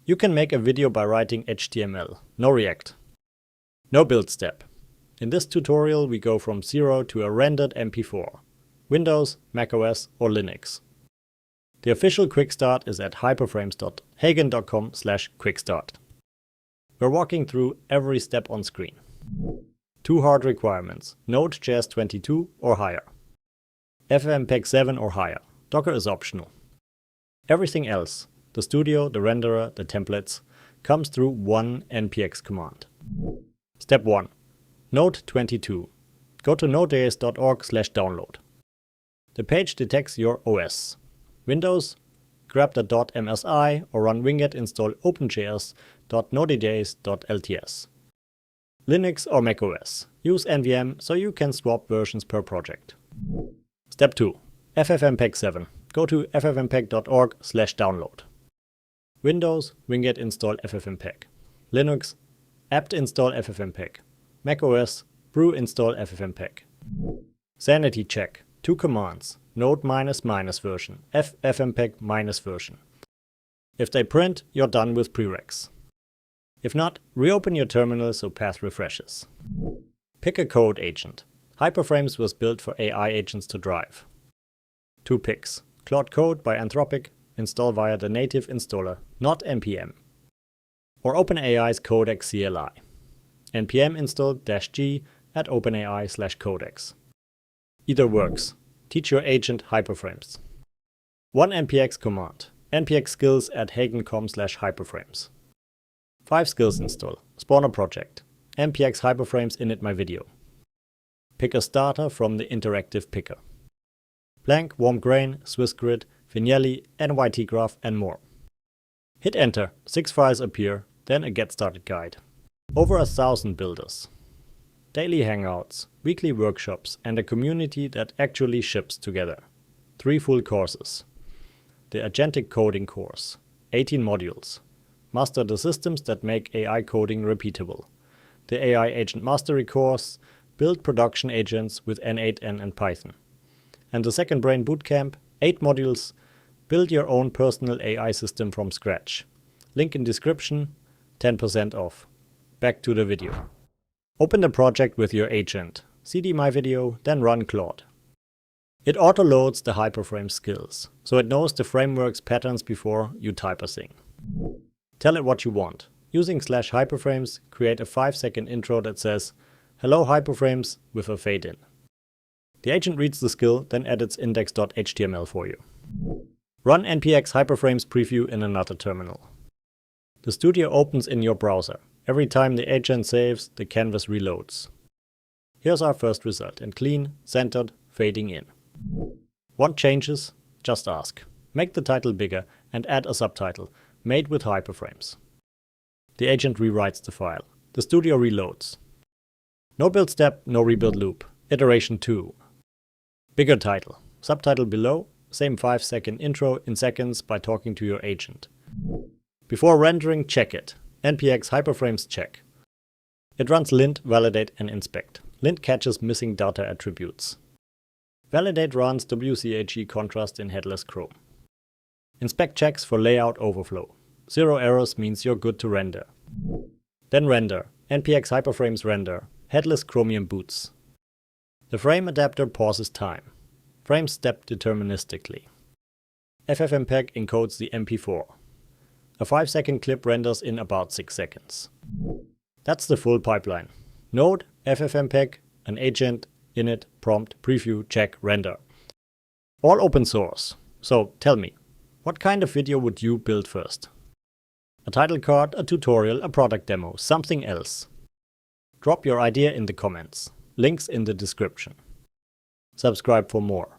You can make a video by writing HTML, no React. No build step. In this tutorial we go from 0 to a rendered MP4. Windows, macOS or Linux. The official quick start is at hyperframes.heygen.com/quickstart. We're walking through every step on screen. 2 hard requirements: Node.js 22 or higher. FFmpeg 7 or higher. Docker is optional. Everything else, the studio, the renderer, the templates, comes through one npx command. Step 1. Node 22. Go to nodejs.org/download. The page detects your OS. Windows, grab the .msi or run winget install openjs.nodejs.lts. Linux or macOS. Use NVM so you can swap versions per project. Step 2. FFmpeg 7. Go to ffmpeg.org/download. Windows, winget install FFmpeg. Linux, apt install FFmpeg. macOS, brew install FFmpeg. Sanity Check. 2 commands. Node ---- version, FFmpeg - version. If they print, you're done with Prereqs. If not, reopen your terminal so path refreshes. Pick a code agent. HyperFrames was built for AI agents to drive. 2 picks. Claude Code by Anthropic, install via the native installer, not npm. Or OpenAI's Codex CLI. npm install -g at OpenAI/Codex. Either works. Teach your agent HyperFrames. 1 npx command. npx skills at heygen-com/hyperframes. 5 skills install. Spawn a project. npx hyperframes init my video. Pick a starter from the interactive picker. Blank, warm grain, Swiss grid, Vignelli, NYT graph and more. Hit enter. 6 files appear, then a get started guide. Over 1,000 builders. Daily hangouts, weekly workshops and a community that actually ships together. 3 full courses. The Agentic coding course. 18 modules. Master the systems that make AI coding repeatable. The AI Agent Mastery course. Build production agents with N8N and Python. And the Second Brain Bootcamp. 8 modules. Build your own personal AI system from scratch. Link in description. 10% off. Back to the video. Open the project with your agent, cd my video, then run Claude. It auto-loads the HyperFrames skills, so it knows the framework's patterns before you type a thing. Tell it what you want. Using /hyperframes, create a 5-second intro that says, "Hello HyperFrames" with a fade in. The agent reads the skill, then edits index.html for you. Run npx hyperframes preview in another terminal. The studio opens in your browser. Every time the agent saves, the canvas reloads. Here's our first result, and clean, centered, fading in. Want changes? Just ask. Make the title bigger and add a subtitle, made with hyperframes. The agent rewrites the file. The studio reloads. No build step, no rebuild loop. Iteration 2. Bigger title. Subtitle below, same 5-second intro in seconds by talking to your agent. Before rendering, check it. npx hyperframes check. It runs lint, validate and inspect. Lint catches missing data attributes. Validate runs WCAG contrast in Headless Chrome. Inspect checks for layout overflow. 0 errors means you're good to render. Then render. npx hyperframes render. Headless Chromium boots. The frame adapter pauses time. Frames step deterministically. FFmpeg encodes the MP4. A 5-second clip renders in about 6 seconds. That's the full pipeline. Node, FFmpeg, an agent, init, prompt, preview, check, render. All open source. So tell me, what kind of video would you build first? A title card, a tutorial, a product demo, something else? Drop your idea in the comments. Links in the description. Subscribe for more.